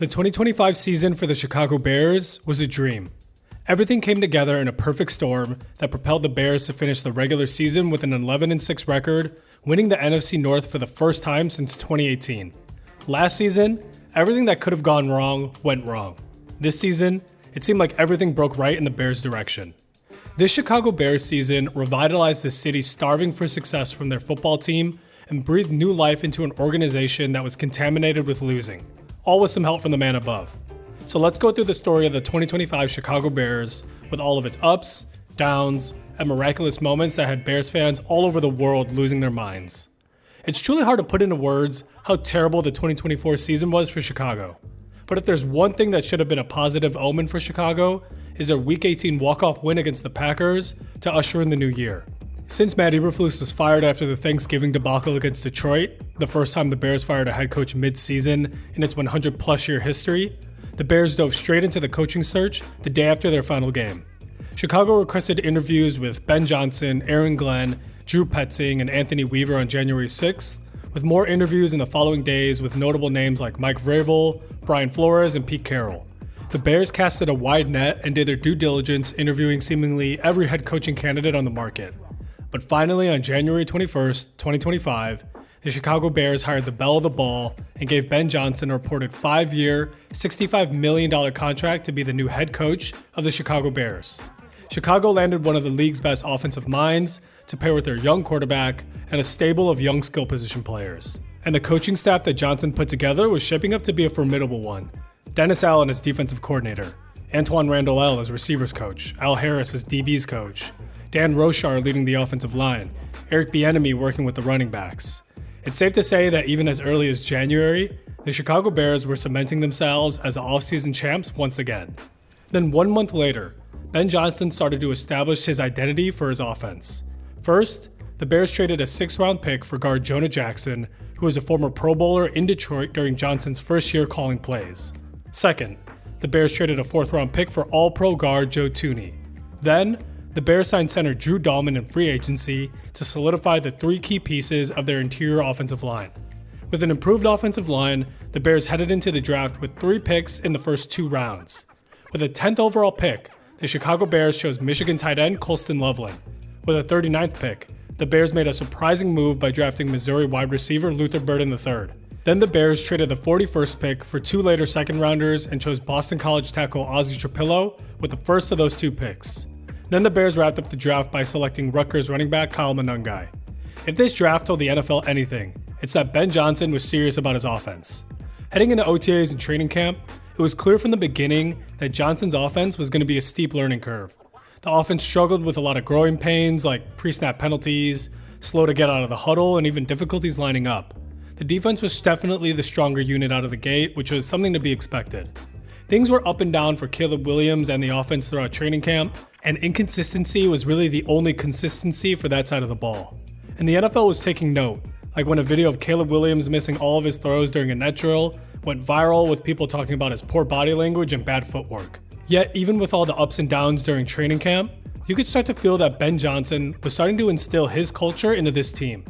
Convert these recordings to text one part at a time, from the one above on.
The 2025 season for the Chicago Bears was a dream. Everything came together in a perfect storm that propelled the Bears to finish the regular season with an 11-6 record, winning the NFC North for the first time since 2018. Last season, everything that could have gone wrong went wrong. This season, it seemed like everything broke right in the Bears' direction. This Chicago Bears season revitalized the city starving for success from their football team and breathed new life into an organization that was contaminated with losing, all with some help from the man above. So let's go through the story of the 2025 Chicago Bears with all of its ups, downs, and miraculous moments that had Bears fans all over the world losing their minds. It's truly hard to put into words how terrible the 2024 season was for Chicago. But if there's one thing that should have been a positive omen for Chicago, is their Week 18 walk-off win against the Packers to usher in the new year. Since Matt Eberflus was fired after the Thanksgiving debacle against Detroit, the first time the Bears fired a head coach mid-season in its 100-plus year history, the Bears dove straight into the coaching search the day after their final game. Chicago requested interviews with Ben Johnson, Aaron Glenn, Drew Petzing, and Anthony Weaver on January 6th, with more interviews in the following days with notable names like Mike Vrabel, Brian Flores, and Pete Carroll. The Bears casted a wide net and did their due diligence interviewing seemingly every head coaching candidate on the market. But finally, on January 21st, 2025, the Chicago Bears hired the belle of the ball and gave Ben Johnson a reported 5-year, $65 million contract to be the new head coach of the Chicago Bears. Chicago landed one of the league's best offensive minds to pair with their young quarterback and a stable of young skill position players. And the coaching staff that Johnson put together was shaping up to be a formidable one. Dennis Allen as defensive coordinator, Antoine Randall as receivers coach, Al Harris as DB's coach, Dan Rochar leading the offensive line, Eric Bieniemy working with the running backs. It's safe to say that even as early as January, the Chicago Bears were cementing themselves as off-season champs once again. Then 1 month later, Ben Johnson started to establish his identity for his offense. First, the Bears traded a 6th-round pick for guard Jonah Jackson, who was a former Pro Bowler in Detroit during Johnson's first year calling plays. Second, the Bears traded a 4th-round pick for All-Pro guard Joe Thuney. Then, the Bears signed center Drew Dahlman in free agency to solidify the 3 key pieces of their interior offensive line. With an improved offensive line, the Bears headed into the draft with 3 picks in the first 2 rounds. With a 10th overall pick, the Chicago Bears chose Michigan tight end Colston Loveland. With a 39th pick, the Bears made a surprising move by drafting Missouri wide receiver Luther Burden III. Then the Bears traded the 41st pick for 2 later second-rounders and chose Boston College tackle Ozzie Trapillo with the first of those 2 picks. Then the Bears wrapped up the draft by selecting Rutgers running back Kyle Monangai. If this draft told the NFL anything, it's that Ben Johnson was serious about his offense. Heading into OTAs and training camp, it was clear from the beginning that Johnson's offense was going to be a steep learning curve. The offense struggled with a lot of growing pains like pre-snap penalties, slow to get out of the huddle, and even difficulties lining up. The defense was definitely the stronger unit out of the gate, which was something to be expected. Things were up and down for Caleb Williams and the offense throughout training camp, and inconsistency was really the only consistency for that side of the ball. And the NFL was taking note, like when a video of Caleb Williams missing all of his throws during a net drill went viral with people talking about his poor body language and bad footwork. Yet, even with all the ups and downs during training camp, you could start to feel that Ben Johnson was starting to instill his culture into this team.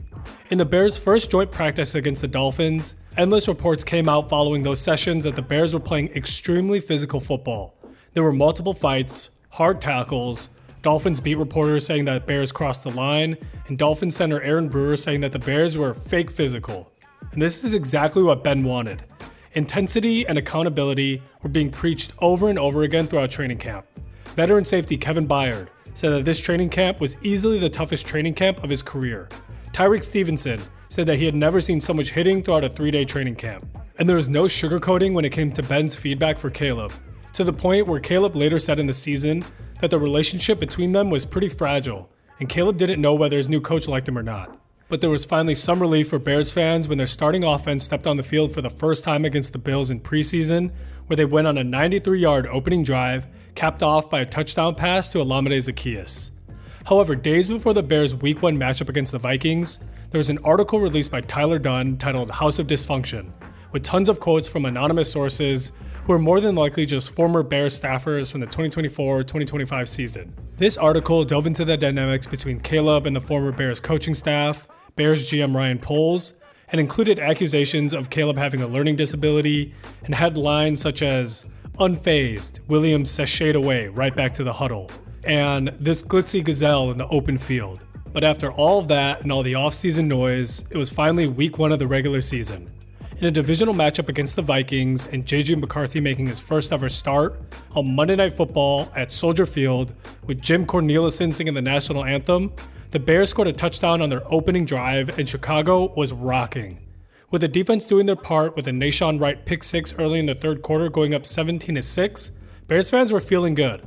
In the Bears' first joint practice against the Dolphins, endless reports came out following those sessions that the Bears were playing extremely physical football. There were multiple fights, hard tackles, Dolphins beat reporters saying that Bears crossed the line, and Dolphins center Aaron Brewer saying that the Bears were fake physical. And this is exactly what Ben wanted. Intensity and accountability were being preached over and over again throughout training camp. Veteran safety Kevin Byard said that this training camp was easily the toughest training camp of his career. Tyreek Stevenson said that he had never seen so much hitting throughout a 3-day training camp. And there was no sugarcoating when it came to Ben's feedback for Caleb, to the point where Caleb later said in the season that the relationship between them was pretty fragile, and Caleb didn't know whether his new coach liked him or not. But there was finally some relief for Bears fans when their starting offense stepped on the field for the first time against the Bills in preseason, where they went on a 93-yard opening drive, capped off by a touchdown pass to Olamide Zaccheaus. However, days before the Bears' Week 1 matchup against the Vikings, there was an article released by Tyler Dunn titled House of Dysfunction, with tons of quotes from anonymous sources who are more than likely just former Bears staffers from the 2024-2025 season. This article dove into the dynamics between Caleb and the former Bears coaching staff, Bears GM Ryan Poles, and included accusations of Caleb having a learning disability and had lines such as, "Unfazed, Williams sashayed away right back to the huddle," and "this glitzy gazelle in the open field." But after all of that and all the offseason noise, it was finally week 1 of the regular season. In a divisional matchup against the Vikings and JJ McCarthy making his first ever start on Monday Night Football at Soldier Field with Jim Cornelison singing the national anthem, the Bears scored a touchdown on their opening drive and Chicago was rocking. With the defense doing their part with a Nashawn Wright pick 6 early in the third quarter going up 17-6, Bears fans were feeling good.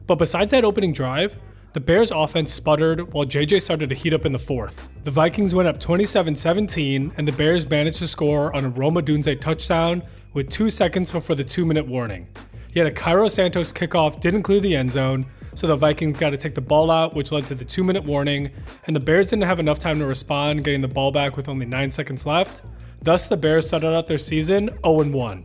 But besides that opening drive, the Bears offense sputtered while JJ started to heat up in the fourth. The Vikings went up 27-17 and the Bears managed to score on a Rome Odunze touchdown with 2 seconds before the 2-minute warning. Yet a Cairo Santos kickoff didn't clear the end zone, so the Vikings got to take the ball out, which led to the 2-minute warning, and the Bears didn't have enough time to respond, getting the ball back with only 9 seconds left. Thus, the Bears started out their season 0-1.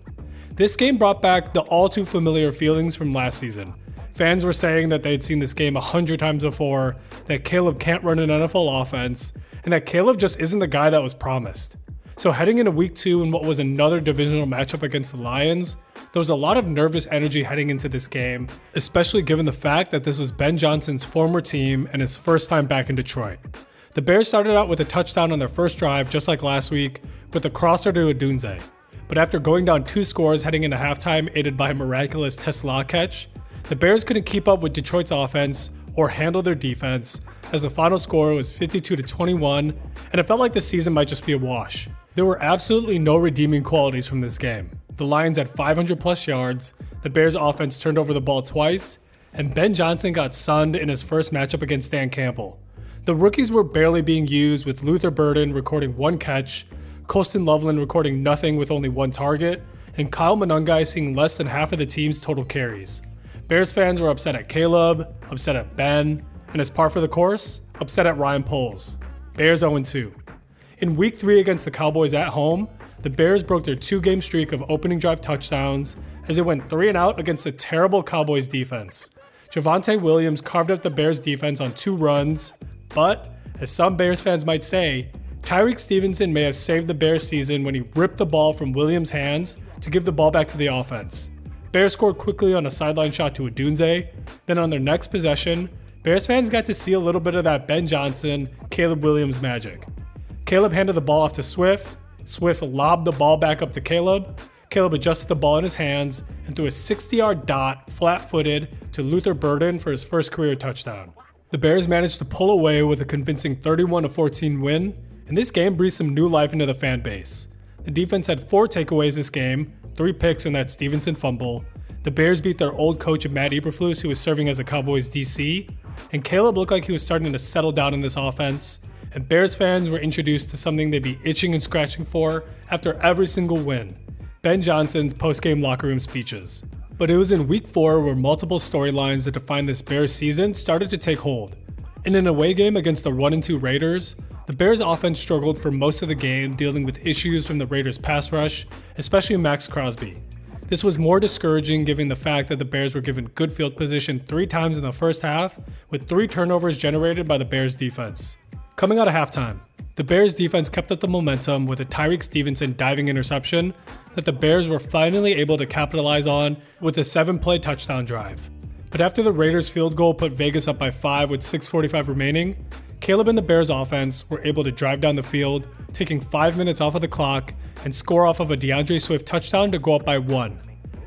This game brought back the all too familiar feelings from last season. Fans were saying that they'd seen this game 100 times before, that Caleb can't run an NFL offense, and that Caleb just isn't the guy that was promised. So heading into week 2 in what was another divisional matchup against the Lions, there was a lot of nervous energy heading into this game, especially given the fact that this was Ben Johnson's former team and his first time back in Detroit. The Bears started out with a touchdown on their first drive just like last week with a crosser to Odunze. But after going down 2 scores heading into halftime aided by a miraculous Tesla catch, the Bears couldn't keep up with Detroit's offense or handle their defense, as the final score was 52-21, and it felt like the season might just be a wash. There were absolutely no redeeming qualities from this game. The Lions had 500 plus yards, the Bears offense turned over the ball twice, and Ben Johnson got sunned in his first matchup against Dan Campbell. The rookies were barely being used, with Luther Burden recording 1 catch, Colston Loveland recording nothing with only 1 target, and Kyle Monangai seeing less than half of the team's total carries. Bears fans were upset at Caleb, upset at Ben, and as par for the course, upset at Ryan Poles. Bears 0-2. In week 3 against the Cowboys at home, the Bears broke their 2-game streak of opening drive touchdowns as they went 3-and-out against a terrible Cowboys defense. Javonte Williams carved up the Bears defense on 2 runs, but, as some Bears fans might say, Tyreek Stevenson may have saved the Bears season when he ripped the ball from Williams' hands to give the ball back to the offense. Bears scored quickly on a sideline shot to Odunze. Then on their next possession, Bears fans got to see a little bit of that Ben Johnson, Caleb Williams magic. Caleb handed the ball off to Swift. Swift lobbed the ball back up to Caleb. Caleb adjusted the ball in his hands and threw a 60-yard dot, flat-footed, to Luther Burden for his first career touchdown. The Bears managed to pull away with a convincing 31-14 win, and this game breathed some new life into the fan base. The defense had 4 takeaways this game, 3 picks in that Stevenson fumble. The Bears beat their old coach Matt Eberflus, who was serving as a Cowboys DC, and Caleb looked like he was starting to settle down in this offense, and Bears fans were introduced to something they'd be itching and scratching for after every single win: Ben Johnson's post-game locker room speeches. But it was in week 4 where multiple storylines that defined this Bears season started to take hold. In an away game against the 1-2 Raiders, the Bears offense struggled for most of the game, dealing with issues from the Raiders pass rush, especially Max Crosby. This was more discouraging given the fact that the Bears were given good field position 3 times in the first half, with 3 turnovers generated by the Bears defense. Coming out of halftime, the Bears defense kept up the momentum with a Tyreek Stevenson diving interception that the Bears were finally able to capitalize on with a 7-play touchdown drive. But after the Raiders field goal put Vegas up by 5 with 6:45 remaining, Caleb and the Bears offense were able to drive down the field, taking 5 minutes off of the clock and score off of a DeAndre Swift touchdown to go up by 1.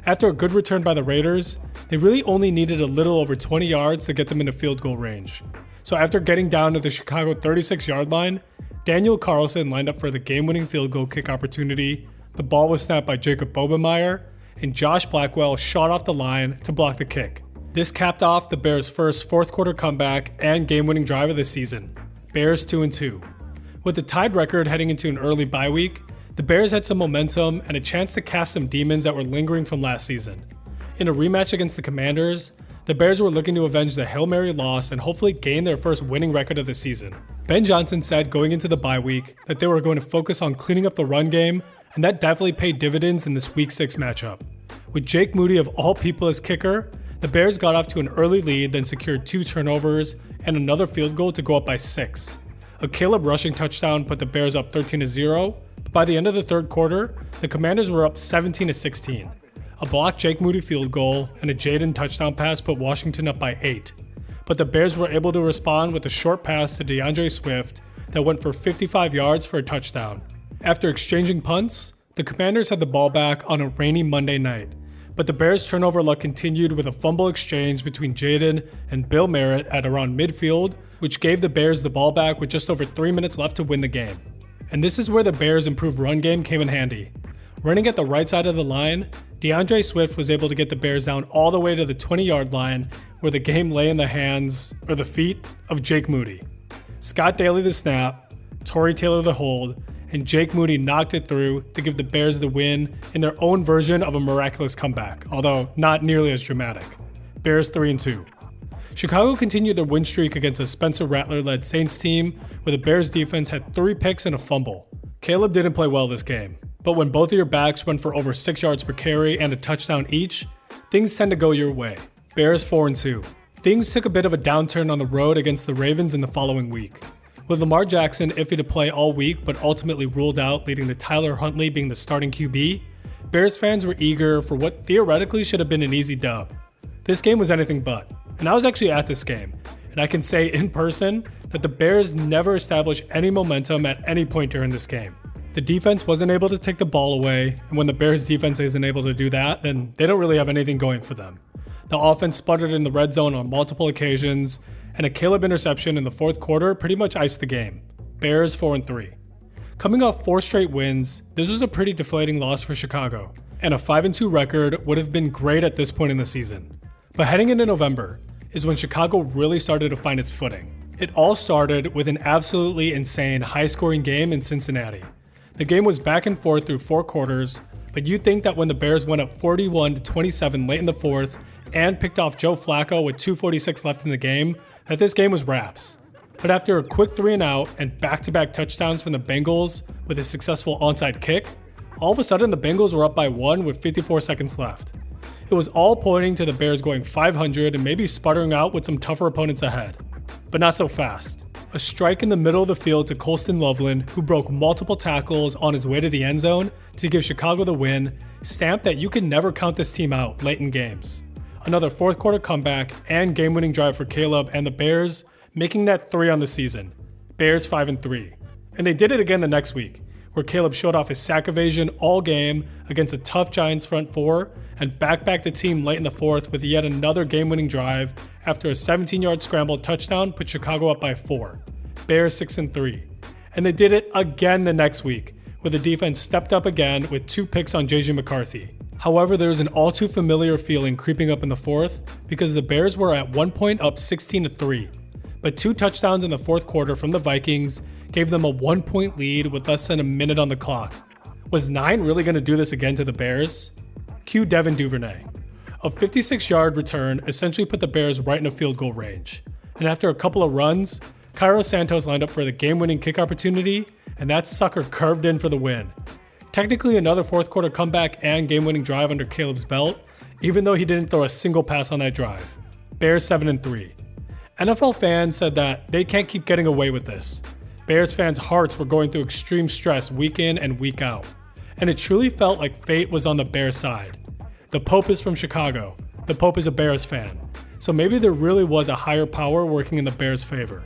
After a good return by the Raiders, they really only needed a little over 20 yards to get them into field goal range. So after getting down to the Chicago 36-yard line, Daniel Carlson lined up for the game-winning field goal kick opportunity, the ball was snapped by Jacob Bobenmeyer, and Josh Blackwell shot off the line to block the kick. This capped off the Bears' first fourth-quarter comeback and game-winning drive of the season. Bears 2-2. With the tied record heading into an early bye week, the Bears had some momentum and a chance to cast some demons that were lingering from last season. In a rematch against the Commanders, the Bears were looking to avenge the Hail Mary loss and hopefully gain their first winning record of the season. Ben Johnson said going into the bye week that they were going to focus on cleaning up the run game, and that definitely paid dividends in this Week 6 matchup. With Jake Moody of all people as kicker, the Bears got off to an early lead, then secured 2 turnovers and another field goal to go up by 6. A Caleb rushing touchdown put the Bears up 13-0, but by the end of the third quarter, the Commanders were up 17-16. A blocked Jake Moody field goal and a Jaden touchdown pass put Washington up by 8. But the Bears were able to respond with a short pass to DeAndre Swift that went for 55 yards for a touchdown. After exchanging punts, the Commanders had the ball back on a rainy Monday night, but the Bears' turnover luck continued with a fumble exchange between Jaden and Bill Merritt at around midfield, which gave the Bears the ball back with just over 3 minutes left to win the game. And this is where the Bears' improved run game came in handy. Running at the right side of the line, DeAndre Swift was able to get the Bears down all the way to the 20-yard line, where the game lay in the feet of Jake Moody. Scott Daly the snap, Torrey Taylor the hold, and Jake Moody knocked it through to give the Bears the win in their own version of a miraculous comeback, although not nearly as dramatic. Bears 3-2. Chicago continued their win streak against a Spencer Rattler-led Saints team, where the Bears defense had 3 picks and a fumble. Caleb didn't play well this game, but when both of your backs went for over 6 yards per carry and a touchdown each, things tend to go your way. Bears 4-2. Things took a bit of a downturn on the road against the Ravens in the following week. With Lamar Jackson iffy to play all week but ultimately ruled out, leading to Tyler Huntley being the starting QB, Bears fans were eager for what theoretically should have been an easy dub. This game was anything but, and I was actually at this game, and I can say in person that the Bears never established any momentum at any point during this game. The defense wasn't able to take the ball away, and when the Bears defense isn't able to do that, then they don't really have anything going for them. The offense sputtered in the red zone on multiple occasions, and a Caleb interception in the fourth quarter pretty much iced the game. Bears 4-3. Coming off 4 straight wins, this was a pretty deflating loss for Chicago, and a 5-2 record would have been great at this point in the season. But heading into November is when Chicago really started to find its footing. It all started with an absolutely insane high-scoring game in Cincinnati. The game was back and forth through 4 quarters, but you'd think that when the Bears went up 41-27 late in the fourth and picked off Joe Flacco with 2:46 left in the game, that this game was wraps. But after a quick 3-and-out and back-to-back touchdowns from the Bengals with a successful onside kick, all of a sudden the Bengals were up by 1 with 54 seconds left. It was all pointing to the Bears going 500 and maybe sputtering out with some tougher opponents ahead. But not so fast. A strike in the middle of the field to Colston Loveland, who broke multiple tackles on his way to the end zone to give Chicago the win, stamped that you can never count this team out late in games. Another fourth quarter comeback and game-winning drive for Caleb and the Bears, making that 3 on the season. Bears 5-3. And they did it again the next week, where Caleb showed off his sack evasion all game against a tough Giants front 4 and backed the team late in the fourth with yet another game-winning drive after a 17-yard scramble touchdown put Chicago up by 4. Bears 6-3. And they did it again the next week, where the defense stepped up again with 2 picks on JJ McCarthy. However, there was an all too familiar feeling creeping up in the fourth because the Bears were at one point up 16-3, but 2 touchdowns in the fourth quarter from the Vikings gave them a 1-point lead with less than a minute on the clock. Was 9 really going to do this again to the Bears? Cue Devin Duvernay. A 56-yard return essentially put the Bears right in a field goal range, and after a couple of runs, Cairo Santos lined up for the game-winning kick opportunity, and that sucker curved in for the win. Technically another fourth quarter comeback and game-winning drive under Caleb's belt, even though he didn't throw a single pass on that drive. Bears 7-3. NFL fans said that they can't keep getting away with this. Bears fans' hearts were going through extreme stress week in and week out, and it truly felt like fate was on the Bears' side. The Pope is from Chicago. The Pope is a Bears fan, so maybe there really was a higher power working in the Bears' favor.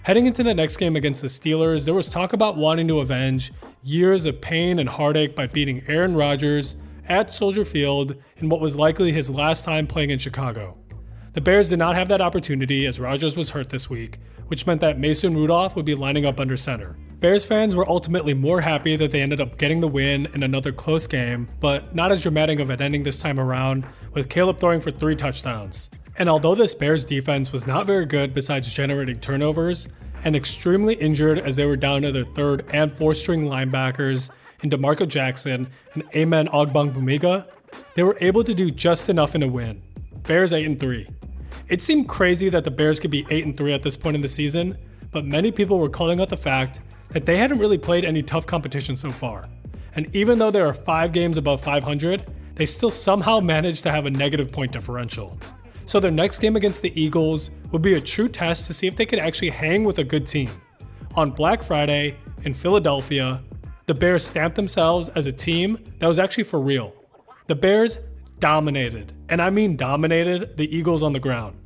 Heading into the next game against the Steelers, there was talk about wanting to avenge years of pain and heartache by beating Aaron Rodgers at Soldier Field in what was likely his last time playing in Chicago. The Bears did not have that opportunity as Rodgers was hurt this week, which meant that Mason Rudolph would be lining up under center. Bears fans were ultimately more happy that they ended up getting the win in another close game, but not as dramatic of an ending this time around, with Caleb throwing for 3 touchdowns. And although this Bears defense was not very good besides generating turnovers, and extremely injured as they were down to their 3rd and 4th string linebackers in DeMarco Jackson and Amen Ogbongbemiga, they were able to do just enough in a win. Bears 8-3. It seemed crazy that the Bears could be 8-3 at this point in the season, but many people were calling out the fact that they hadn't really played any tough competition so far. And even though they are 5 games above 500, they still somehow managed to have a negative point differential. So their next game against the Eagles would be a true test to see if they could actually hang with a good team. On Black Friday in Philadelphia, the Bears stamped themselves as a team that was actually for real. The Bears dominated, and I mean dominated, the Eagles on the ground.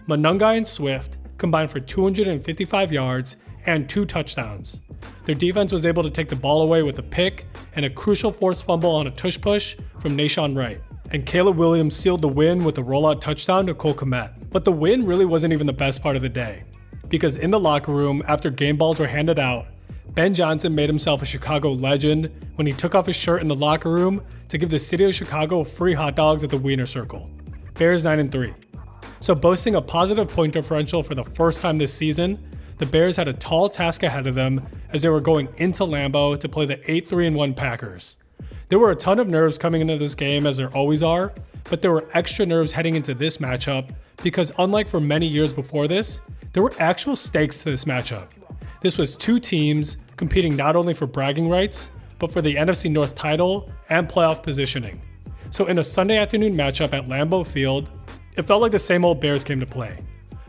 Monungai and Swift combined for 255 yards and 2 touchdowns. Their defense was able to take the ball away with a pick and a crucial forced fumble on a tush push from Nashawn Wright. And Caleb Williams sealed the win with a rollout touchdown to Cole Kmet. But the win really wasn't even the best part of the day, because in the locker room, after game balls were handed out, Ben Johnson made himself a Chicago legend when he took off his shirt in the locker room to give the city of Chicago free hot dogs at the Wiener Circle. Bears 9-3. So boasting a positive point differential for the first time this season, the Bears had a tall task ahead of them as they were going into Lambeau to play the 8-3-1 Packers. There were a ton of nerves coming into this game, as there always are, but there were extra nerves heading into this matchup because unlike for many years before this, there were actual stakes to this matchup. This was 2 teams competing not only for bragging rights, but for the NFC North title and playoff positioning. So in a Sunday afternoon matchup at Lambeau Field, it felt like the same old Bears came to play.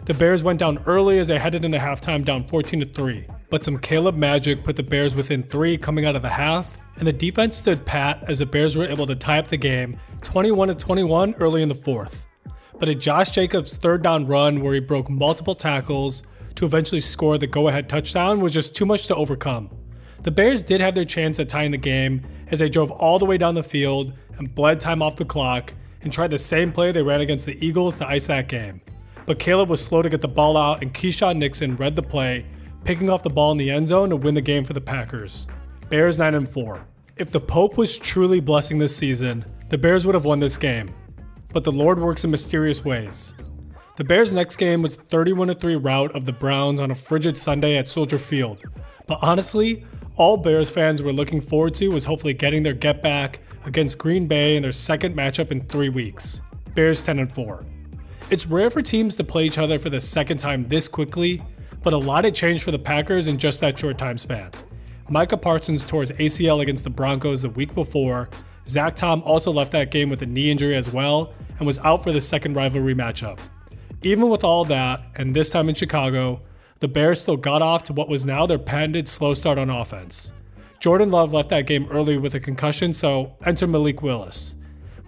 The Bears went down early as they headed into halftime down 14-3, but some Caleb magic put the Bears within 3 coming out of the half, and the defense stood pat as the Bears were able to tie up the game 21-21 early in the 4th. But a Josh Jacobs third down run where he broke multiple tackles to eventually score the go-ahead touchdown was just too much to overcome. The Bears did have their chance at tying the game as they drove all the way down the field and bled time off the clock and tried the same play they ran against the Eagles to ice that game. But Caleb was slow to get the ball out and Keyshawn Nixon read the play, picking off the ball in the end zone to win the game for the Packers. Bears 9-4. If the Pope was truly blessing this season, the Bears would have won this game. But the Lord works in mysterious ways. The Bears' next game was the 31-3 rout of the Browns on a frigid Sunday at Soldier Field. But honestly, all Bears fans were looking forward to was hopefully getting their get back against Green Bay in their second matchup in 3 weeks. Bears 10-4. It's rare for teams to play each other for the second time this quickly, but a lot had changed for the Packers in just that short time span. Micah Parsons tore his ACL against the Broncos the week before. Zach Tom also left that game with a knee injury as well and was out for the second rivalry matchup. Even with all that, and this time in Chicago, the Bears still got off to what was now their patented slow start on offense. Jordan Love left that game early with a concussion, so enter Malik Willis.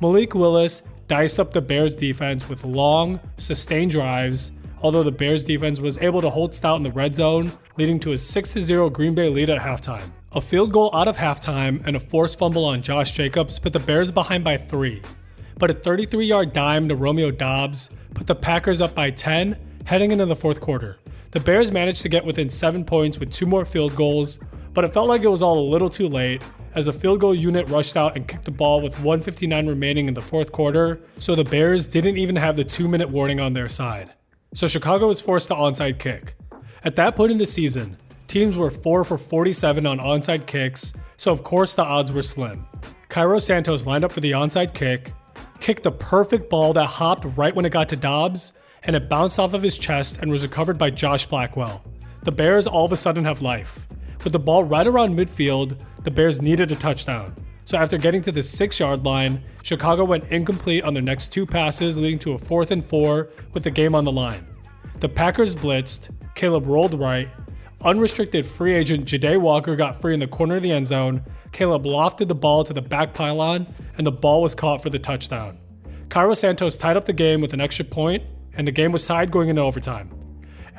Malik Willis diced up the Bears defense with long, sustained drives, although the Bears defense was able to hold stout in the red zone, leading to a 6-0 Green Bay lead at halftime. A field goal out of halftime and a forced fumble on Josh Jacobs put the Bears behind by 3. But a 33-yard dime to Romeo Doubs put the Packers up by 10 heading into the 4th quarter. The Bears managed to get within 7 points with 2 more field goals, but it felt like it was all a little too late as a field goal unit rushed out and kicked the ball with 1:59 remaining in the 4th quarter, so the Bears didn't even have the 2-minute warning on their side. So Chicago was forced to onside kick. At that point in the season, teams were 4 for 47 on onside kicks, so of course the odds were slim. Cairo Santos lined up for the onside kick, kicked the perfect ball that hopped right when it got to Doubs, and it bounced off of his chest and was recovered by Josh Blackwell. The Bears all of a sudden have life. With the ball right around midfield, the Bears needed a touchdown. So after getting to the 6-yard line, Chicago went incomplete on their next 2 passes, leading to a 4th and 4 with the game on the line. The Packers blitzed, Caleb rolled right, unrestricted free agent Ja'Day Walker got free in the corner of the end zone, Caleb lofted the ball to the back pylon, and the ball was caught for the touchdown. Cairo Santos tied up the game with an extra point, and the game was tied going into overtime.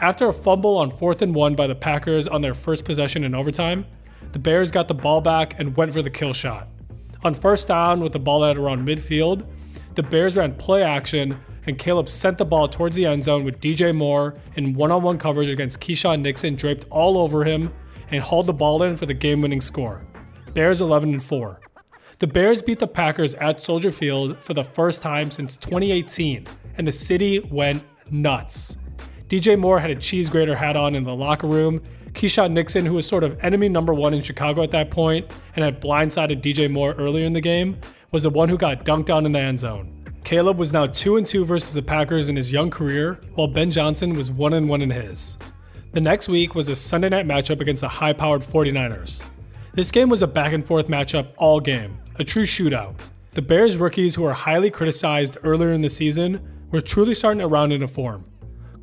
After a fumble on 4th and 1 by the Packers on their first possession in overtime, the Bears got the ball back and went for the kill shot. On 1st down with the ball at around midfield, the Bears ran play action and Caleb sent the ball towards the end zone with DJ Moore in one-on-one coverage against Keyshawn Nixon draped all over him and hauled the ball in for the game-winning score. Bears 11-4. The Bears beat the Packers at Soldier Field for the first time since 2018, and the city went nuts. DJ Moore had a cheese grater hat on in the locker room. Keyshawn Nixon, who was sort of enemy number 1 in Chicago at that point and had blindsided DJ Moore earlier in the game, was the one who got dunked on in the end zone. Caleb was now 2-2 versus the Packers in his young career, while Ben Johnson was 1-1 in his. The next week was a Sunday night matchup against the high-powered 49ers. This game was a back-and-forth matchup all game, a true shootout. The Bears rookies, who were highly criticized earlier in the season, were truly starting to round into form.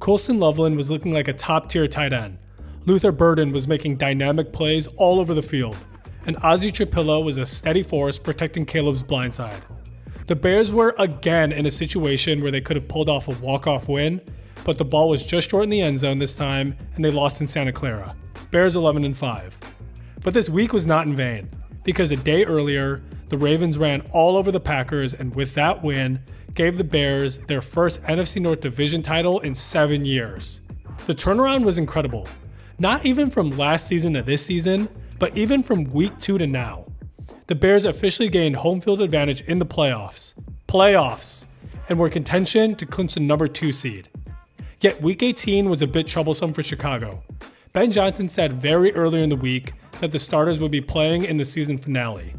Colston Loveland was looking like a top-tier tight end. Luther Burden was making dynamic plays all over the field, and Ozzie Trapilla was a steady force protecting Caleb's blindside. The Bears were again in a situation where they could have pulled off a walk-off win, but the ball was just short in the end zone this time, and they lost in Santa Clara. Bears 11-5. But this week was not in vain, because a day earlier, the Ravens ran all over the Packers, and with that win, gave the Bears their first NFC North Division title in 7 years. The turnaround was incredible, not even from last season to this season, but even from week 2 to now. The Bears officially gained home field advantage in the playoffs, and were in contention to clinch the number 2 seed. Yet week 18 was a bit troublesome for Chicago. Ben Johnson said very early in the week that the starters would be playing in the season finale.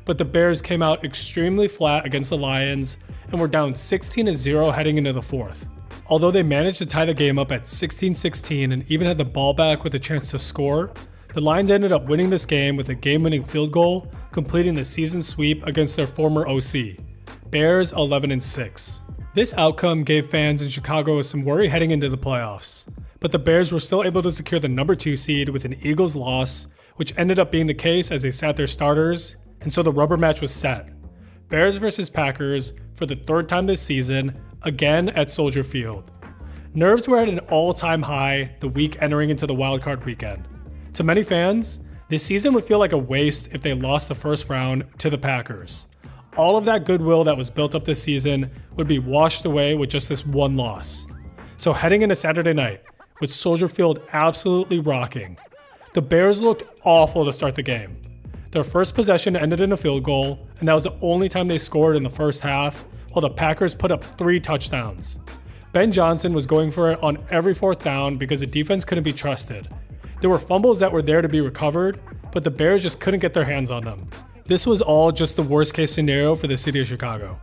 But the Bears came out extremely flat against the Lions and were down 16-0 heading into the fourth. Although they managed to tie the game up at 16-16 and even had the ball back with a chance to score, the Lions ended up winning this game with a game-winning field goal, completing the season sweep against their former OC. Bears 11-6. This outcome gave fans in Chicago some worry heading into the playoffs, but the Bears were still able to secure the number 2 seed with an Eagles loss, which ended up being the case as they sat their starters, and so the rubber match was set. Bears versus Packers for the 3rd time this season, again at Soldier Field. Nerves were at an all-time high the week entering into the wildcard weekend. To many fans, this season would feel like a waste if they lost the first round to the Packers. All of that goodwill that was built up this season would be washed away with just this one loss. So heading into Saturday night, with Soldier Field absolutely rocking, the Bears looked awful to start the game. Their first possession ended in a field goal, and that was the only time they scored in the first half, while the Packers put up 3 touchdowns. Ben Johnson was going for it on every 4th down because the defense couldn't be trusted. There were fumbles that were there to be recovered, but the Bears just couldn't get their hands on them. This was all just the worst case scenario for the city of Chicago.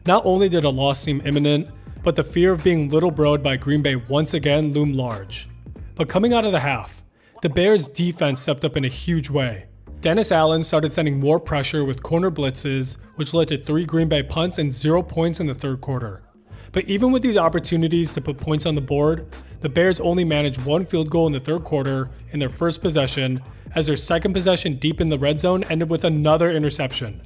Not only did a loss seem imminent, but the fear of being little broed by Green Bay once again loomed large. But coming out of the half, the Bears' defense stepped up in a huge way. Dennis Allen started sending more pressure with corner blitzes, which led to 3 Green Bay punts and 0 points in the 3rd quarter. But even with these opportunities to put points on the board, the Bears only managed 1 field goal in the 3rd quarter in their first possession, as their second possession deep in the red zone ended with another interception.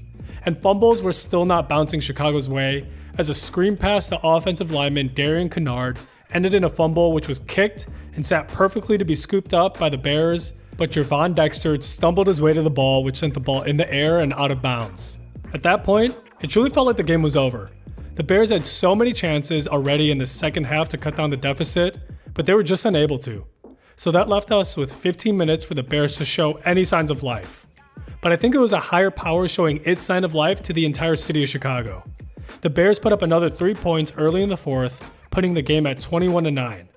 And fumbles were still not bouncing Chicago's way, as a screen pass to offensive lineman Darian Kennard ended in a fumble which was kicked and sat perfectly to be scooped up by the Bears, but Gervon Dexter stumbled his way to the ball, which sent the ball in the air and out of bounds. At that point, it truly felt like the game was over. The Bears had so many chances already in the second half to cut down the deficit, but they were just unable to. So that left us with 15 minutes for the Bears to show any signs of life. But I think it was a higher power showing its sign of life to the entire city of Chicago. The Bears put up another 3 points early in the 4th, putting the game at 21-9.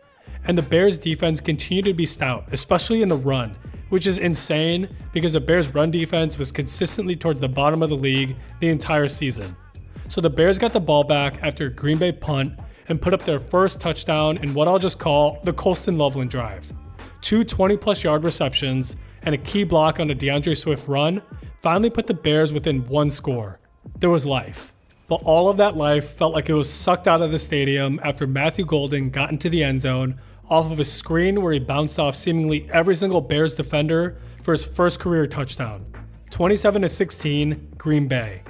And the Bears defense continued to be stout, especially in the run, which is insane because the Bears run defense was consistently towards the bottom of the league the entire season. So the Bears got the ball back after a Green Bay punt and put up their first touchdown in what I'll just call the Colston Loveland drive. 2 20-plus yard receptions and a key block on a DeAndre Swift run finally put the Bears within 1 score. There was life. But all of that life felt like it was sucked out of the stadium after Matthew Golden got into the end zone off of a screen where he bounced off seemingly every single Bears defender for his first career touchdown. 27-16, Green Bay.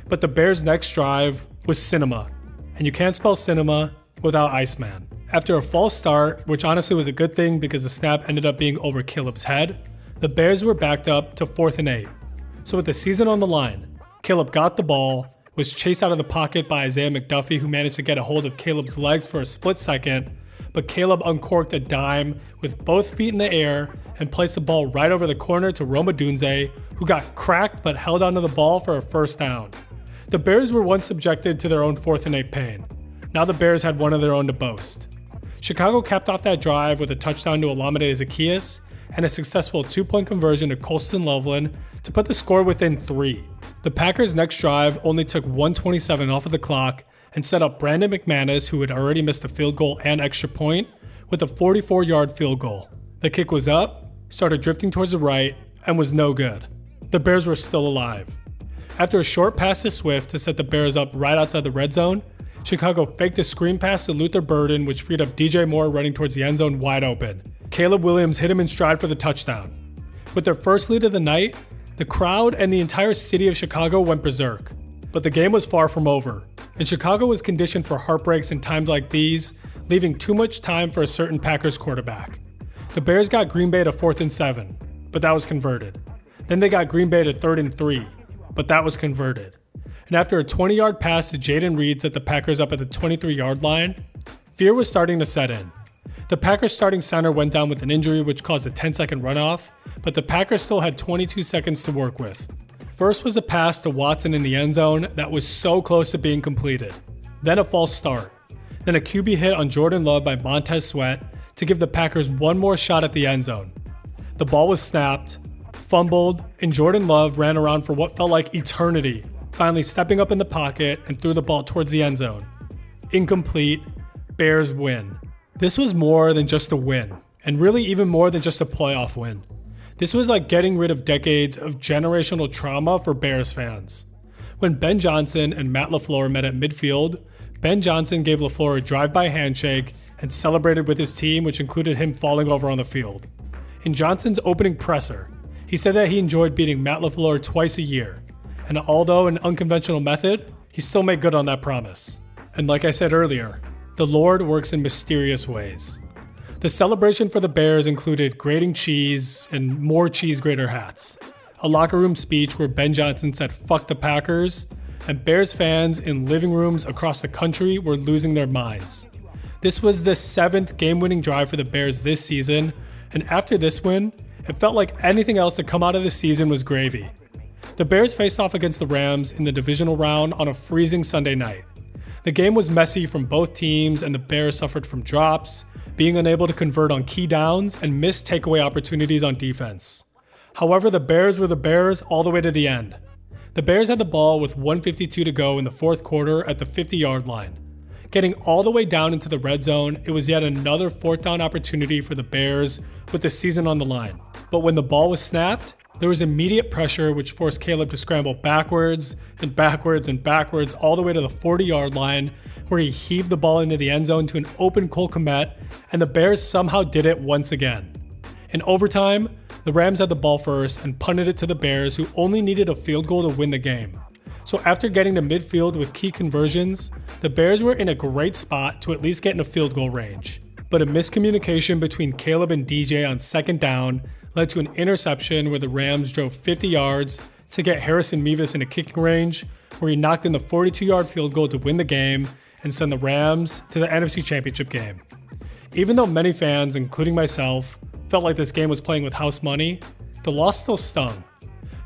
But the Bears' next drive was cinema, and you can't spell cinema without Iceman. After a false start, which honestly was a good thing because the snap ended up being over Caleb's head, the Bears were backed up to 4th and 8. So with the season on the line, Caleb got the ball, was chased out of the pocket by Isaiah McDuffie, who managed to get a hold of Caleb's legs for a split second, but Caleb uncorked a dime with both feet in the air and placed the ball right over the corner to Roma Dunze, who got cracked but held onto the ball for a first down. The Bears were once subjected to their own 4th and 8 pain. Now the Bears had one of their own to boast. Chicago capped off that drive with a touchdown to Olamide Zaccheaus and a successful 2-point conversion to Colston Loveland to put the score within 3. The Packers' next drive only took 1:27 off of the clock and set up Brandon McManus, who had already missed a field goal and extra point, with a 44-yard field goal. The kick was up, started drifting towards the right, and was no good. The Bears were still alive. After a short pass to Swift to set the Bears up right outside the red zone, Chicago faked a screen pass to Luther Burden, which freed up DJ Moore running towards the end zone wide open. Caleb Williams hit him in stride for the touchdown. With their first lead of the night, the crowd and the entire city of Chicago went berserk. But the game was far from over, and Chicago was conditioned for heartbreaks in times like these, leaving too much time for a certain Packers quarterback. The Bears got Green Bay to 4th and 7, but that was converted. Then they got Green Bay to 3rd and 3, but that was converted. And after a 20-yard pass to Jaden Reed set the Packers up at the 23-yard line, fear was starting to set in. The Packers starting center went down with an injury which caused a 10-second runoff, but the Packers still had 22 seconds to work with. First was a pass to Watson in the end zone that was so close to being completed. Then a false start. Then a QB hit on Jordan Love by Montez Sweat to give the Packers one more shot at the end zone. The ball was snapped, fumbled, and Jordan Love ran around for what felt like eternity, finally stepping up in the pocket and threw the ball towards the end zone. Incomplete. Bears win. This was more than just a win, and really even more than just a playoff win. This was like getting rid of decades of generational trauma for Bears fans. When Ben Johnson and Matt LaFleur met at midfield, Ben Johnson gave LaFleur a drive-by handshake and celebrated with his team, which included him falling over on the field. In Johnson's opening presser, he said that he enjoyed beating Matt LaFleur twice a year, and although an unconventional method, he still made good on that promise. And like I said earlier, the Lord works in mysterious ways. The celebration for the Bears included grating cheese and more cheese grater hats, a locker room speech where Ben Johnson said "fuck the Packers," and Bears fans in living rooms across the country were losing their minds. This was the 7th game-winning drive for the Bears this season, and after this win, it felt like anything else to come out of the season was gravy. The Bears faced off against the Rams in the divisional round on a freezing Sunday night. The game was messy from both teams, and the Bears suffered from drops, being unable to convert on key downs, and missed takeaway opportunities on defense. However, the Bears were the Bears all the way to the end. The Bears had the ball with 1:52 to go in the fourth quarter at the 50-yard line. Getting all the way down into the red zone, it was yet another 4th down opportunity for the Bears with the season on the line. But when the ball was snapped, there was immediate pressure which forced Caleb to scramble backwards and backwards and backwards all the way to the 40-yard line, where he heaved the ball into the end zone to an open Cole Kmet, and the Bears somehow did it once again. In overtime, the Rams had the ball first and punted it to the Bears, who only needed a field goal to win the game. So after getting to midfield with key conversions, the Bears were in a great spot to at least get in a field goal range. But a miscommunication between Caleb and DJ on 2nd down led to an interception where the Rams drove 50 yards to get Harrison Mevis in a kicking range, where he knocked in the 42-yard field goal to win the game and send the Rams to the NFC Championship game. Even though many fans, including myself, felt like this game was playing with house money, the loss still stung.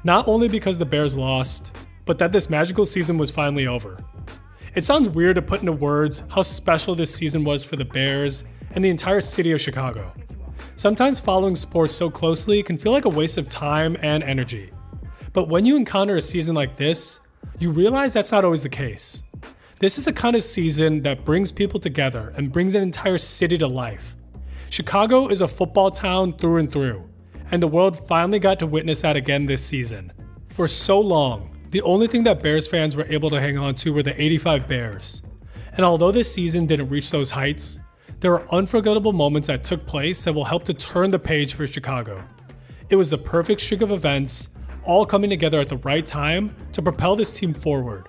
Not only because the Bears lost, but that this magical season was finally over. It sounds weird to put into words how special this season was for the Bears and the entire city of Chicago. Sometimes following sports so closely can feel like a waste of time and energy. But when you encounter a season like this, you realize that's not always the case. This is a kind of season that brings people together and brings an entire city to life. Chicago is a football town through and through, and the world finally got to witness that again this season. For so long, the only thing that Bears fans were able to hang on to were the '85 Bears. And although this season didn't reach those heights, there are unforgettable moments that took place that will help to turn the page for Chicago. It was the perfect streak of events, all coming together at the right time to propel this team forward.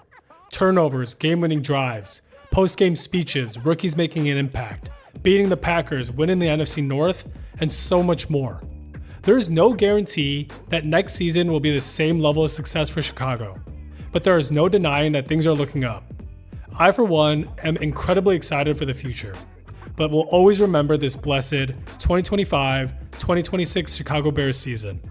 Turnovers, game-winning drives, post-game speeches, rookies making an impact, beating the Packers, winning the NFC North, and so much more. There is no guarantee that next season will be the same level of success for Chicago, but there is no denying that things are looking up. I, for one, am incredibly excited for the future, but will always remember this blessed 2025-2026 Chicago Bears season.